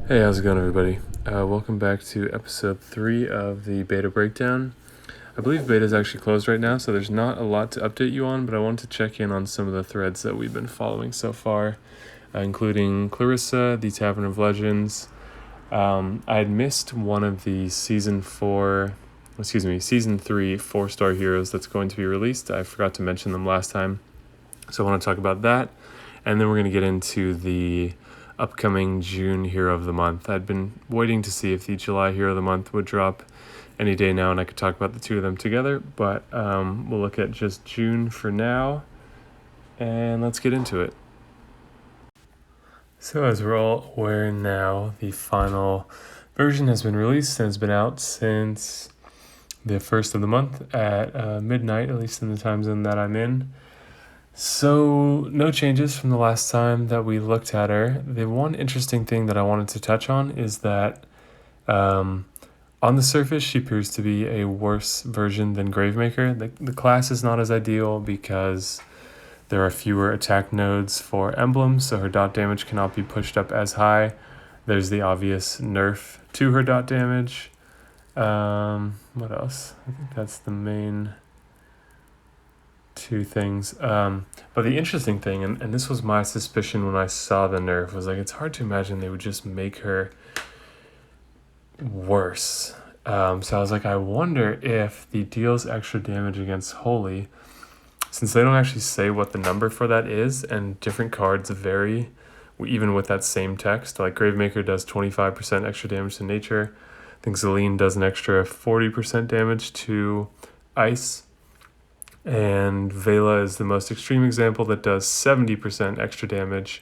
Hey, how's it going, everybody? Welcome back to episode 3 of the beta breakdown. I believe beta is actually closed right now, so there's not a lot to update you on, but I wanted to check in on some of the threads that we've been following so far, including Clarissa, the Tavern of Legends. I had missed one of the season 3 4-star heroes that's going to be released. I forgot to mention them last time, so I want to talk about that, and then we're going to get into the upcoming June Hero of the Month. I'd been waiting to see if the July Hero of the Month would drop any day now, and I could talk about the two of them together, but we'll look at just June for now, and let's get into it. So as we're all aware now, the final version has been released and has been out since the 1st of the month at midnight, at least in the time zone that I'm in. So, no changes from the last time that we looked at her. The one interesting thing that I wanted to touch on is that on the surface, she appears to be a worse version than Gravemaker. The class is not as ideal because there are fewer attack nodes for emblems, so her dot damage cannot be pushed up as high. There's the obvious nerf to her dot damage. What else? I think that's the main two things. But the interesting thing, and this was my suspicion when I saw the nerf, was like, it's hard to imagine they would just make her worse. So I was like, I wonder if the deals extra damage against Holy, since they don't actually say what the number for that is, and different cards vary, even with that same text. Like Gravemaker does 25% extra damage to nature. I think Zelene does an extra 40% damage to ice. And Vela is the most extreme example that does 70% extra damage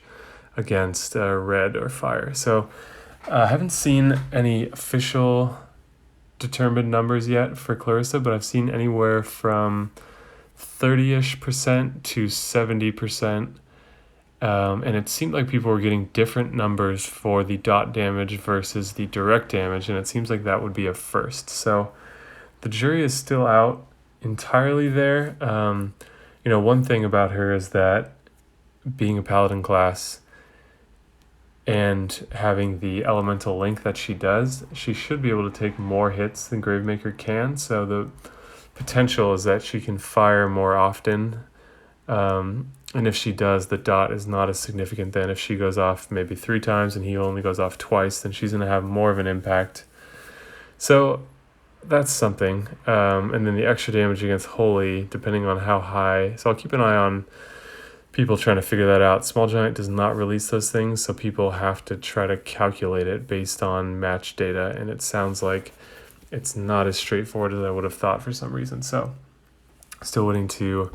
against red or fire. So I haven't seen any official determined numbers yet for Clarissa, but I've seen anywhere from 30-ish% to 70%. And it seemed like people were getting different numbers for the dot damage versus the direct damage, and it seems like that would be a first. So the jury is still out entirely there. One thing about her is that being a paladin class and having the elemental link that she does, she should be able to take more hits than Gravemaker can. So the potential is that she can fire more often. And if she does, the dot is not as significant then. If she goes off maybe 3 times and he only goes off twice, then she's going to have more of an impact. So that's something. And then the extra damage against Holy, depending on how high. So I'll keep an eye on people trying to figure that out. Small Giant does not release those things, so people have to try to calculate it based on match data, and it sounds like it's not as straightforward as I would have thought for some reason. So still waiting to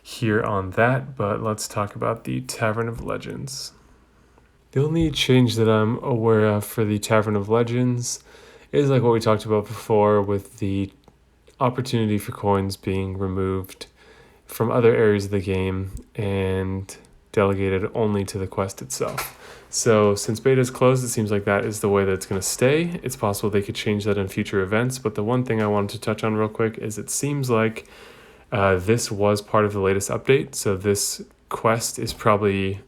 hear on that, but let's talk about the Tavern of Legends. The only change that I'm aware of for the Tavern of Legends is like what we talked about before, with the opportunity for coins being removed from other areas of the game and delegated only to the quest itself. So since beta is closed, it seems like that is the way that it's going to stay. It's possible they could change that in future events, but the one thing I wanted to touch on real quick is it seems like this was part of the latest update. So this quest is probably,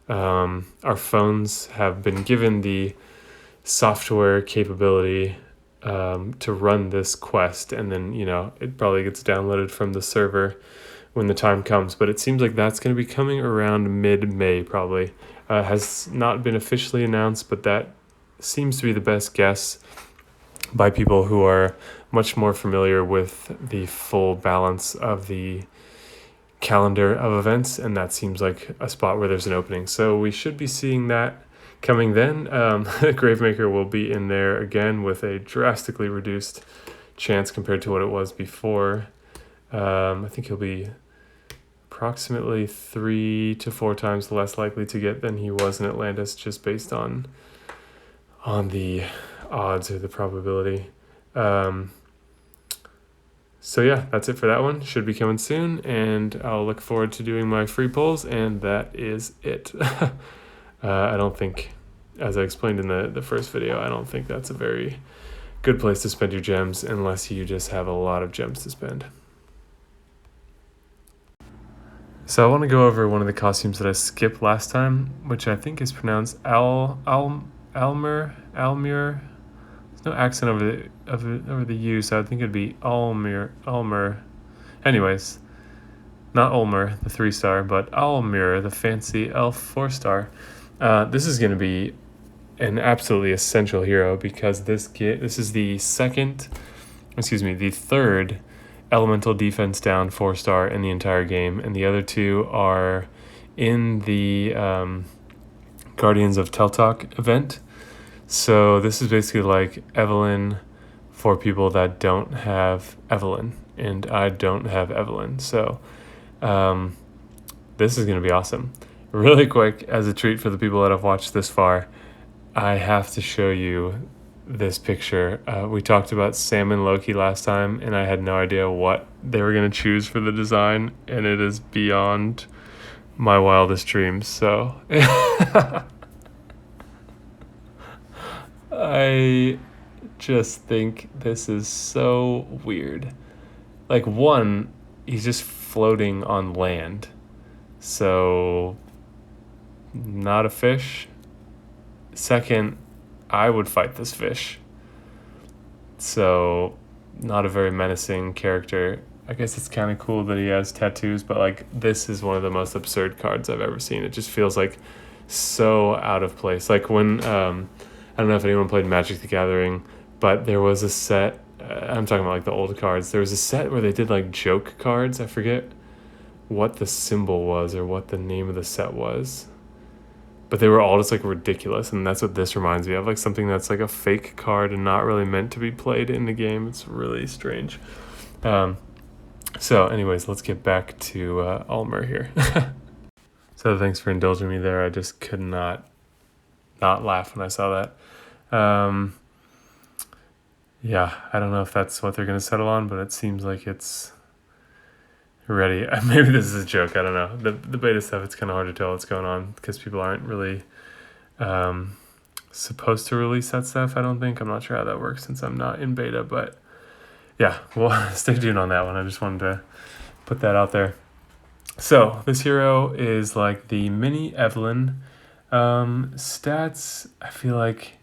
our phones have been given the software capability to run this quest, and then it probably gets downloaded from the server when the time comes, but it seems like that's going to be coming around mid-May probably. Has not been officially announced, but that seems to be the best guess by people who are much more familiar with the full balance of the calendar of events, and that seems like a spot where there's an opening. So we should be seeing that coming then. Gravemaker will be in there again with a drastically reduced chance compared to what it was before. I think he'll be approximately 3 to 4 times less likely to get than he was in Atlantis, just based on the odds or the probability. So yeah, that's it for that one. Should be coming soon, and I'll look forward to doing my free polls, and that is it. I don't think, as I explained in the first video, I don't think that's a very good place to spend your gems unless you just have a lot of gems to spend. So I want to go over one of the costumes that I skipped last time, which I think is pronounced Almir. There's no accent over the U, so I think it'd be Almer. Anyways, not Ulmer, the 3-star, but Almir, the fancy elf 4-star. This is going to be an absolutely essential hero because this is the third elemental defense down 4-star in the entire game, and the other two are in the Guardians of Teltok event. So this is basically like Evelyn for people that don't have Evelyn, and I don't have Evelyn. So this is going to be awesome. Really quick, as a treat for the people that have watched this far, I have to show you this picture. We talked about Sam and Loki last time, and I had no idea what they were going to choose for the design, and it is beyond my wildest dreams. So I just think this is so weird. Like, one, he's just floating on land, so not a fish. Second, I would fight this fish, so not a very menacing character. I guess it's kind of cool that he has tattoos, but like, this is one of the most absurd cards I've ever seen. It just feels like so out of place. Like when I don't know if anyone played Magic the Gathering, but there was a set, I'm talking about like the old cards, there was a set where they did like joke cards. I forget what the symbol was or what the name of the set was, but they were all just like ridiculous, and that's what this reminds me of, like something that's like a fake card and not really meant to be played in the game. It's really strange. So anyways, let's get back to Ulmer here. So thanks for indulging me there. I just could not laugh when I saw that. Yeah, I don't know if that's what they're going to settle on, but it seems like it's ready. Maybe this is a joke. I don't know. The beta stuff, it's kind of hard to tell what's going on because people aren't really supposed to release that stuff, I don't think. I'm not sure how that works since I'm not in beta, but yeah, well, stay tuned on that one. I just wanted to put that out there. So this hero is like the mini Evelyn. Stats, I feel like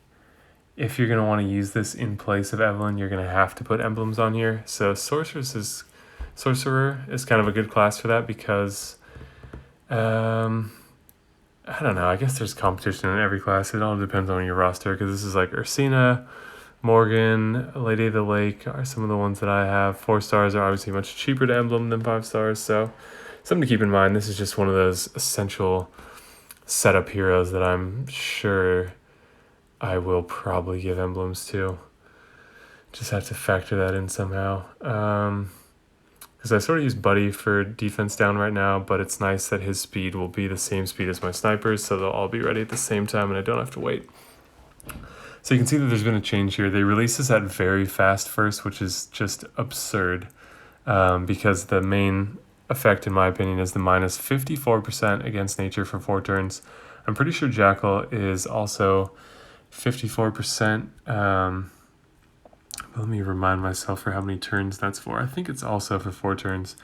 if you're going to want to use this in place of Evelyn, you're going to have to put emblems on here. So Sorcerer is kind of a good class for that because, I don't know, I guess there's competition in every class. It all depends on your roster, because this is like Ursina, Morgan, Lady of the Lake are some of the ones that I have. 4 stars are obviously much cheaper to emblem than 5 stars, so something to keep in mind. This is just one of those essential setup heroes that I'm sure I will probably give emblems to. Just have to factor that in somehow. Because I sort of use Buddy for defense down right now, but it's nice that his speed will be the same speed as my snipers, so they'll all be ready at the same time and I don't have to wait. So you can see that there's been a change here. They released this at very fast first, which is just absurd, because the main effect, in my opinion, is the minus 54% against nature for 4 turns. I'm pretty sure Jackal is also 54%. Let me remind myself for how many turns that's for. I think it's also for 4 turns.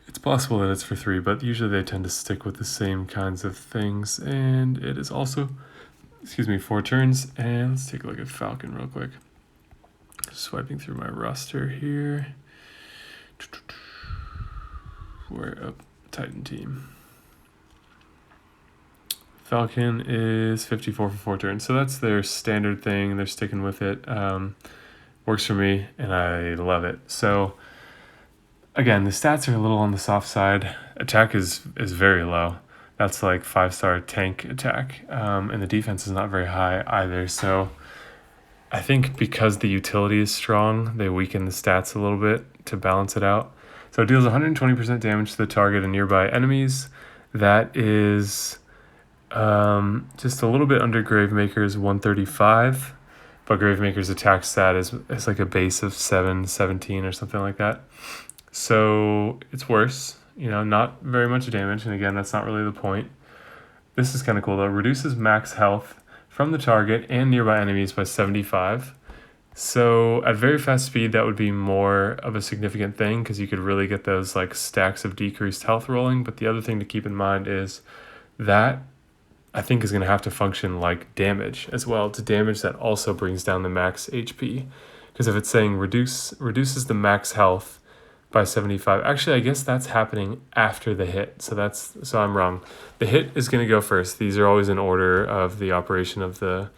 It's possible that it's for 3, but usually they tend to stick with the same kinds of things. And it is also, 4 turns. And let's take a look at Falcon real quick. Swiping through my roster here. We're up Titan team. Falcon is 54 for 4 turns. So that's their standard thing. They're sticking with it. Works for me, and I love it. So, again, the stats are a little on the soft side. Attack is very low. That's like 5-star tank attack. And the defense is not very high either. So, I think because the utility is strong, they weaken the stats a little bit to balance it out. So, it deals 120% damage to the target and nearby enemies. That is just a little bit under Gravemaker's 135. But Gravemaker's attack stat is like a base of 717 or something like that. So it's worse, not very much damage. And again, that's not really the point. This is kind of cool though. Reduces max health from the target and nearby enemies by 75. So at very fast speed, that would be more of a significant thing because you could really get those like stacks of decreased health rolling. But the other thing to keep in mind is that I think is going to have to function like damage as well. To damage that also brings down the max HP. Because if it's saying reduces the max health by 75, actually I guess that's happening after the hit. So I'm wrong. The hit is going to go first. These are always in order of the operation of the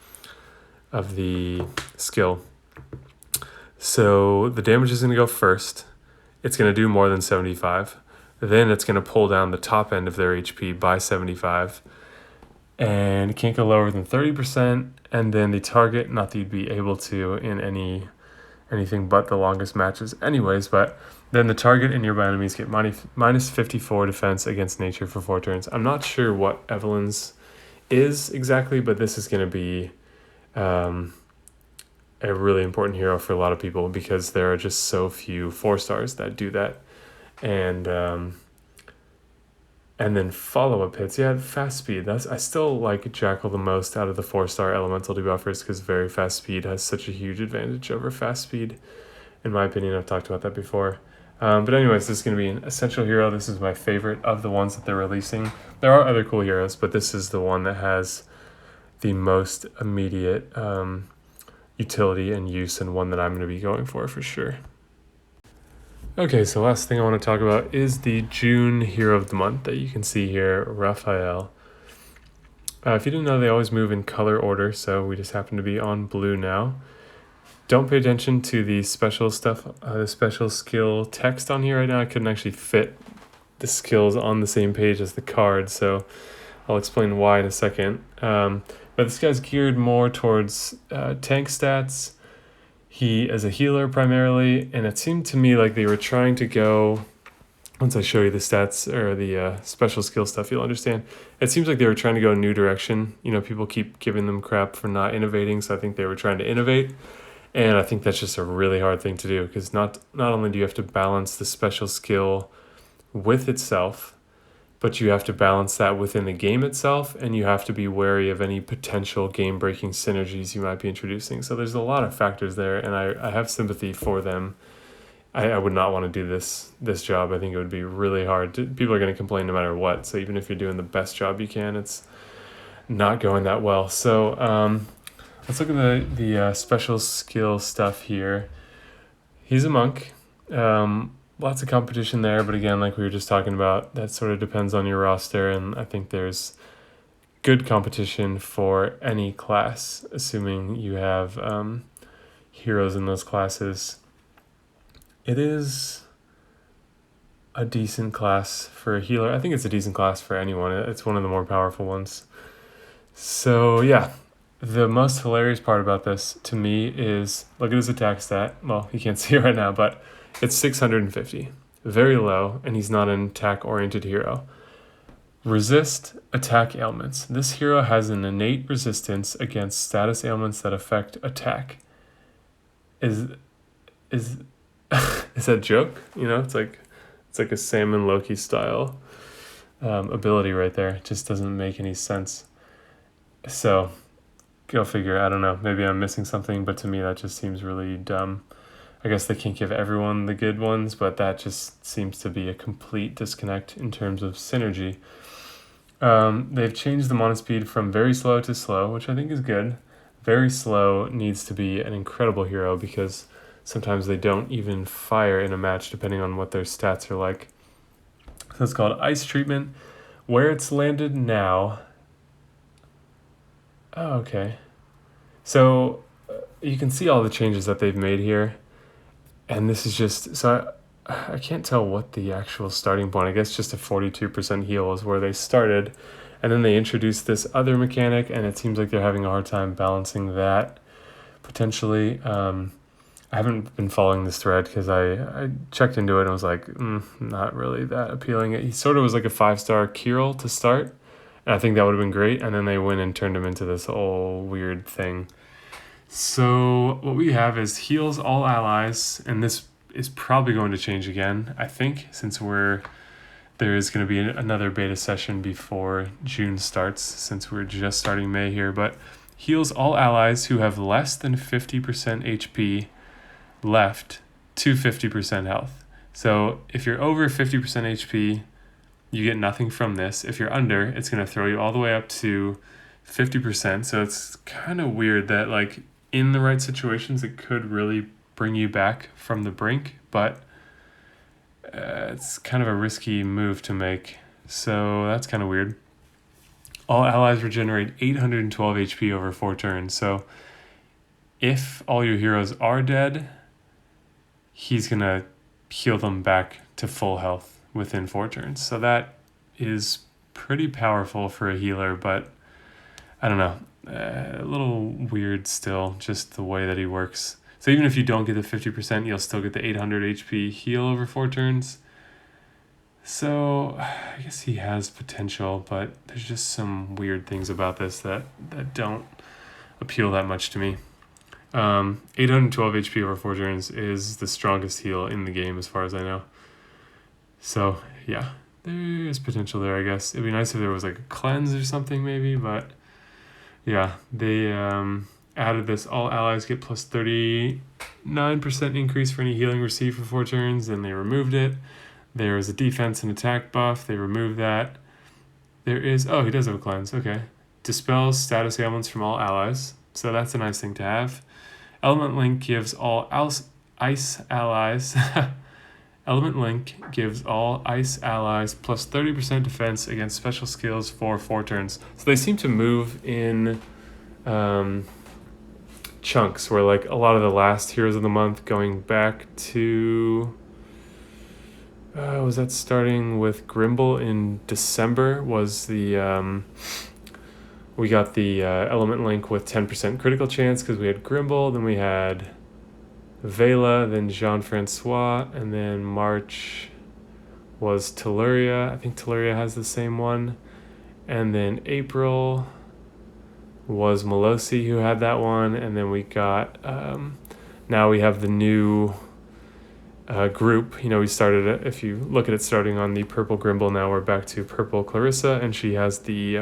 skill. So the damage is going to go first. It's going to do more than 75. Then it's going to pull down the top end of their HP by 75. And it can't go lower than 30%. And then the target, not that you'd be able to in anything but the longest matches anyways, but then the target and nearby enemies get minus 54 defense against nature for 4 turns. I'm not sure what Evelyn's is exactly, but this is going to be a really important hero for a lot of people because there are just so few 4 stars that do that. And then follow-up hits. Yeah, fast speed. I still like Jackal the most out of the 4-star elemental debuffers because very fast speed has such a huge advantage over fast speed. In my opinion, I've talked about that before. But anyways, this is going to be an essential hero. This is my favorite of the ones that they're releasing. There are other cool heroes, but this is the one that has the most immediate utility and use, and one that I'm going to be going for sure. Okay, so last thing I want to talk about is the June Hero of the Month that you can see here, Raphael. If you didn't know, they always move in color order, so we just happen to be on blue now. Don't pay attention to the special stuff, the special skill text on here right now. I couldn't actually fit the skills on the same page as the card, so I'll explain why in a second. But this guy's geared more towards tank stats. He is a healer primarily, and it seemed to me like they were trying to go, once I show you the stats or the special skill stuff, you'll understand. It seems like they were trying to go a new direction. You know, people keep giving them crap for not innovating, so I think they were trying to innovate. And I think that's just a really hard thing to do because not only do you have to balance the special skill with itself, but you have to balance that within the game itself, and you have to be wary of any potential game-breaking synergies you might be introducing. So there's a lot of factors there, and I have sympathy for them. I would not want to do this job. I think it would be really hard. People are going to complain no matter what, so even if you're doing the best job you can, it's not going that well. So let's look at the special skill stuff here. He's a monk. Lots of competition there, but again, like we were just talking about, that sort of depends on your roster, and I think there's good competition for any class, assuming you have heroes in those classes. It is a decent class for a healer. I think it's a decent class for anyone. It's one of the more powerful ones. So yeah, the most hilarious part about this to me is, look at his attack stat. Well, you can't see it right now, but it's 650, very low, and he's not an attack-oriented hero. Resist attack ailments. This hero has an innate resistance against status ailments that affect attack. Is is that a joke? You know, it's like a Salmon Loki style ability right there. It just doesn't make any sense. So go figure. I don't know. Maybe I'm missing something, but to me that just seems really dumb. I guess they can't give everyone the good ones, but that just seems to be a complete disconnect in terms of synergy. They've changed the mana speed from very slow to slow, which I think is good. Very slow needs to be an incredible hero because sometimes they don't even fire in a match depending on what their stats are like. So it's called Ice Treatment. Where it's landed now... Oh, okay. So you can see all the changes that they've made here. And this is just, so I can't tell what the actual starting point, I guess just a 42% heal is where they started. And then they introduced this other mechanic, and it seems like they're having a hard time balancing that, potentially. I haven't been following this thread because I checked into it and was like, not really that appealing. He sort of was like a 5-star Kirill to start, and I think that would have been great. And then they went and turned him into this whole weird thing. So what we have is heals all allies, and this is probably going to change again, I think, since there is going to be another beta session before June starts, since we're just starting May here, but heals all allies who have less than 50% HP left to 50% health. So if you're over 50% HP, you get nothing from this. If you're under, it's going to throw you all the way up to 50%. So it's kind of weird that, like, in the right situations, it could really bring you back from the brink, but it's kind of a risky move to make. So that's kind of weird. All allies regenerate 812 HP over 4 turns. So if all your heroes are dead, he's going to heal them back to full health within 4 turns. So that is pretty powerful for a healer, but I don't know. A little weird still, just the way that he works. So even if you don't get the 50%, you'll still get the 800 HP heal over 4 turns. So I guess he has potential, but there's just some weird things about this that don't appeal that much to me. 812 HP over 4 turns is the strongest heal in the game as far as I know. So yeah, there's potential there, I guess. It'd be nice if there was like a cleanse or something maybe, but yeah, they added this. All allies get plus 39% increase for any healing received for 4 turns. Then they removed it. There is a defense and attack buff. They removed that. There is... Oh, he does have a cleanse. Okay. Dispels status ailments from all allies. So that's a nice thing to have. Element Link gives all ice allies... Element Link gives all ice allies plus 30% defense against special skills for 4 turns. So they seem to move in chunks, where like a lot of the last Heroes of the Month going back to... was that starting with Grimble in December? Was the... we got the Element Link with 10% critical chance because we had Grimble, then we had... Vela, then Jean-Francois, and then March was Telluria. I think Telluria has the same one. And then April was Melosi, who had that one. And then we got, now we have the new group. You know, we started it, if you look at it starting on the purple Grimble, now we're back to purple Clarissa, and she has the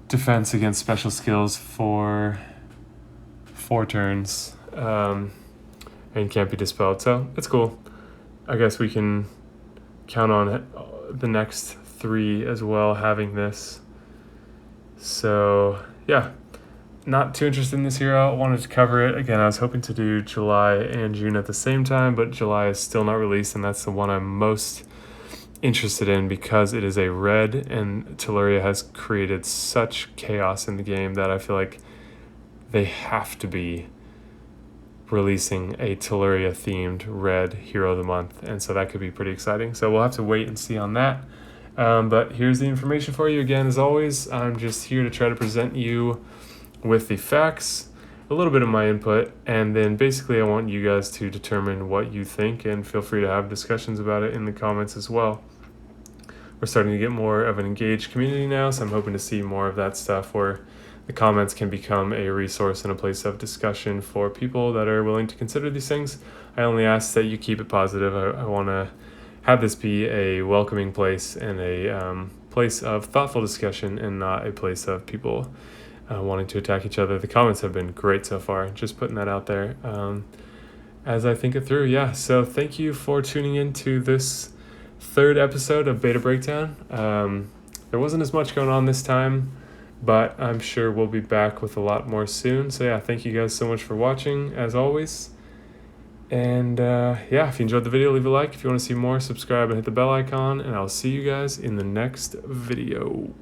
defense against special skills for 4 turns. And can't be dispelled, so it's cool. I guess we can count on it, the next 3 as well having this. So yeah, not too interested in this hero. I wanted to cover it again. I was hoping to do July and June at the same time, but July is still not released, and that's the one I'm most interested in because it is a red, and Telluria has created such chaos in the game that I feel like they have to be releasing a Telluria themed red Hero of the Month, and so that could be pretty exciting. So we'll have to wait and see on that. But here's the information for you again. As always, I'm just here to try to present you with the facts, a little bit of my input, and then basically I want you guys to determine what you think, and feel free to have discussions about it in the comments as well. We're starting to get more of an engaged community now, so I'm hoping to see more of that stuff where the comments can become a resource and a place of discussion for people that are willing to consider these things. I only ask that you keep it positive. I want to have this be a welcoming place and a place of thoughtful discussion, and not a place of people wanting to attack each other. The comments have been great so far, just putting that out there as I think it through. Yeah, so thank you for tuning in to this 3rd episode of Beta Breakdown. There wasn't as much going on this time, but I'm sure we'll be back with a lot more soon. So yeah, thank you guys so much for watching, as always. And yeah, if you enjoyed the video, leave a like. If you want to see more, subscribe and hit the bell icon. And I'll see you guys in the next video.